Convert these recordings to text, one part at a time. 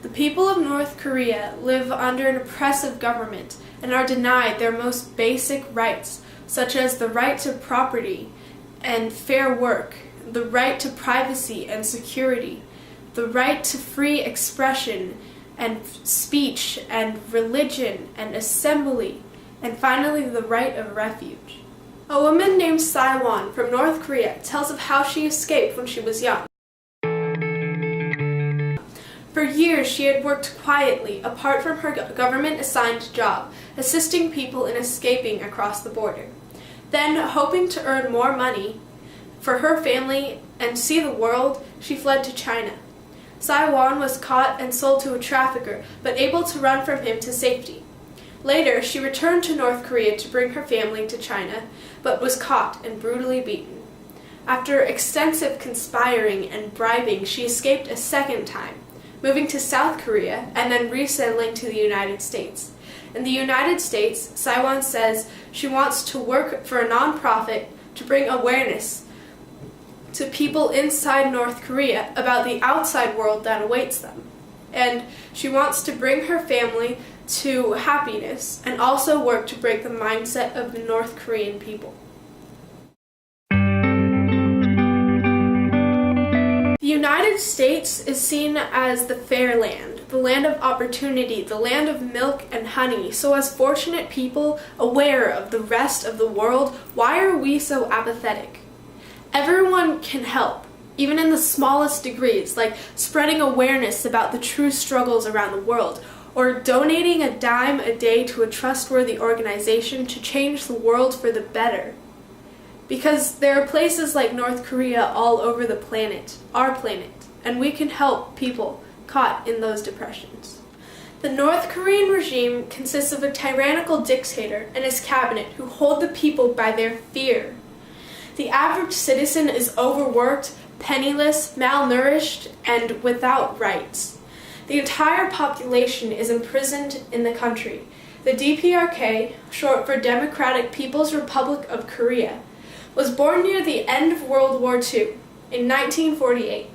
The people of North Korea live under an oppressive government and are denied their most basic rights, such as the right to property and fair work, the right to privacy and security, the right to free expression and speech and religion and assembly, and finally the right of refuge. A woman named Saiwon from North Korea tells of how she escaped when she was young. For years, she had worked quietly, apart from her government-assigned job, assisting people in escaping across the border. Then, hoping to earn more money for her family and see the world, she fled to China. Saiwon was caught and sold to a trafficker, but able to run from him to safety. Later, she returned to North Korea to bring her family to China, but was caught and brutally beaten. After extensive conspiring and bribing, she escaped a second time, moving to South Korea and then resettling to the United States. In the United States, Saiwon says she wants to work for a nonprofit to bring awareness to people inside North Korea about the outside world that awaits them. And she wants to bring her family to happiness and also work to break the mindset of the North Korean people. The United States is seen as the fair land, the land of opportunity, the land of milk and honey. So as fortunate people aware of the rest of the world, why are we so apathetic? Everyone can help, even in the smallest degrees, like spreading awareness about the true struggles around the world, or donating a dime a day to a trustworthy organization to change the world for the better. Because there are places like North Korea all over the planet, our planet, and we can help people caught in those depressions. The North Korean regime consists of a tyrannical dictator and his cabinet who hold the people by their fear. The average citizen is overworked, penniless, malnourished, and without rights. The entire population is imprisoned in the country. The DPRK, short for Democratic People's Republic of Korea, was born near the end of World War II, in 1948,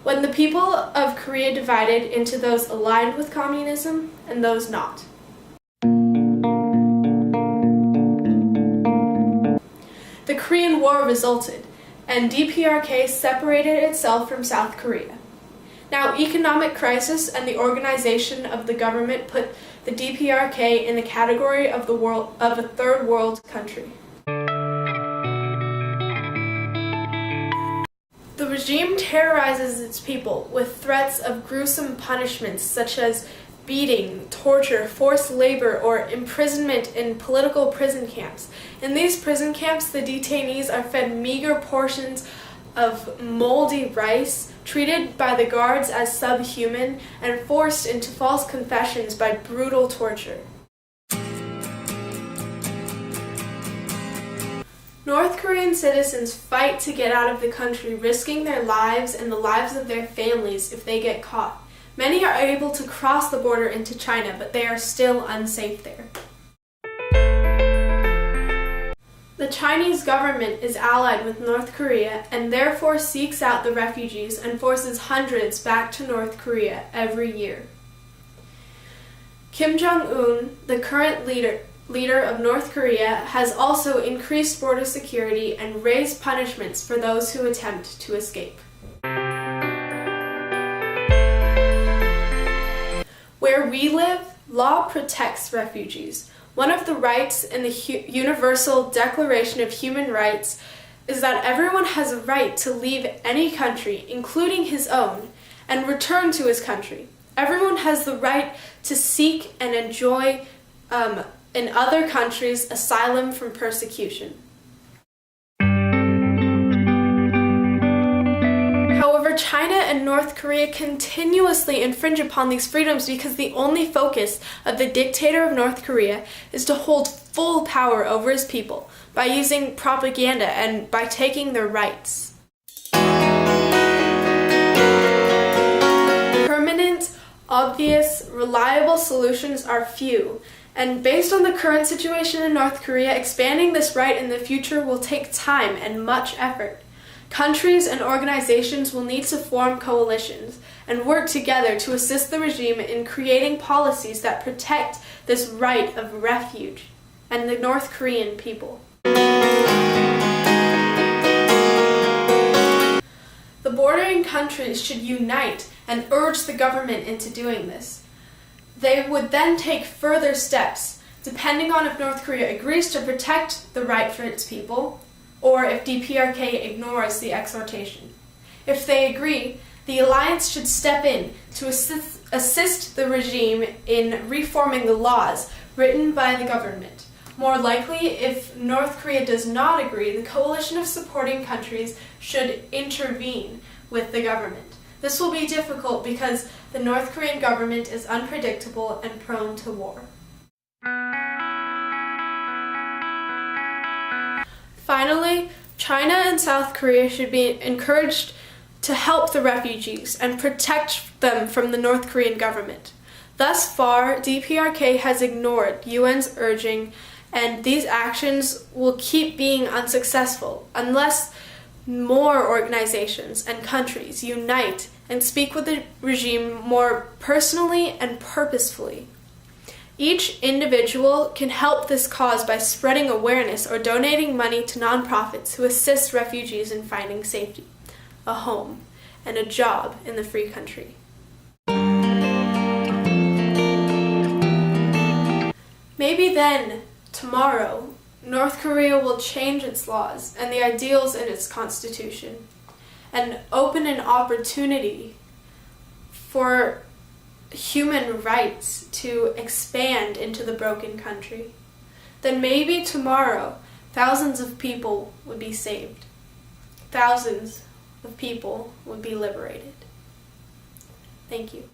when the people of Korea divided into those aligned with communism and those not. The Korean War resulted, and DPRK separated itself from South Korea. Now, economic crisis and the organization of the government put the DPRK in the category of a third world country. The regime terrorizes its people with threats of gruesome punishments such as beating, torture, forced labor, or imprisonment in political prison camps. In these prison camps, the detainees are fed meager portions of moldy rice, treated by the guards as subhuman, and forced into false confessions by brutal torture. North Korean citizens fight to get out of the country, risking their lives and the lives of their families if they get caught. Many are able to cross the border into China, but they are still unsafe there. The Chinese government is allied with North Korea and therefore seeks out the refugees and forces hundreds back to North Korea every year. Kim Jong-un, the current leader of North Korea, has also increased border security and raised punishments for those who attempt to escape. Where we live, law protects refugees. One of the rights in the Universal Declaration of Human Rights is that everyone has a right to leave any country, including his own, and return to his country. Everyone has the right to seek and enjoy in other countries asylum from persecution. However, China and North Korea continuously infringe upon these freedoms because the only focus of the dictator of North Korea is to hold full power over his people by using propaganda and by taking their rights. Permanent, obvious, reliable solutions are few, and based on the current situation in North Korea, expanding this right in the future will take time and much effort. Countries and organizations will need to form coalitions, and work together to assist the regime in creating policies that protect this right of refuge and the North Korean people. The bordering countries should unite and urge the government into doing this. They would then take further steps, depending on if North Korea agrees to protect the right for its people, or if DPRK ignores the exhortation. If they agree, the alliance should step in to assist the regime in reforming the laws written by the government. More likely, if North Korea does not agree, the coalition of supporting countries should intervene with the government. This will be difficult because the North Korean government is unpredictable and prone to war. Finally, China and South Korea should be encouraged to help the refugees and protect them from the North Korean government. Thus far, DPRK has ignored UN's urging, and these actions will keep being unsuccessful unless more organizations and countries unite and speak with the regime more personally and purposefully. Each individual can help this cause by spreading awareness or donating money to nonprofits who assist refugees in finding safety, a home, and a job in the free country. Maybe then, tomorrow, North Korea will change its laws and the ideals in its constitution and open an opportunity for human rights to expand into the broken country. Then maybe tomorrow, thousands of people would be saved. Thousands of people would be liberated. Thank you.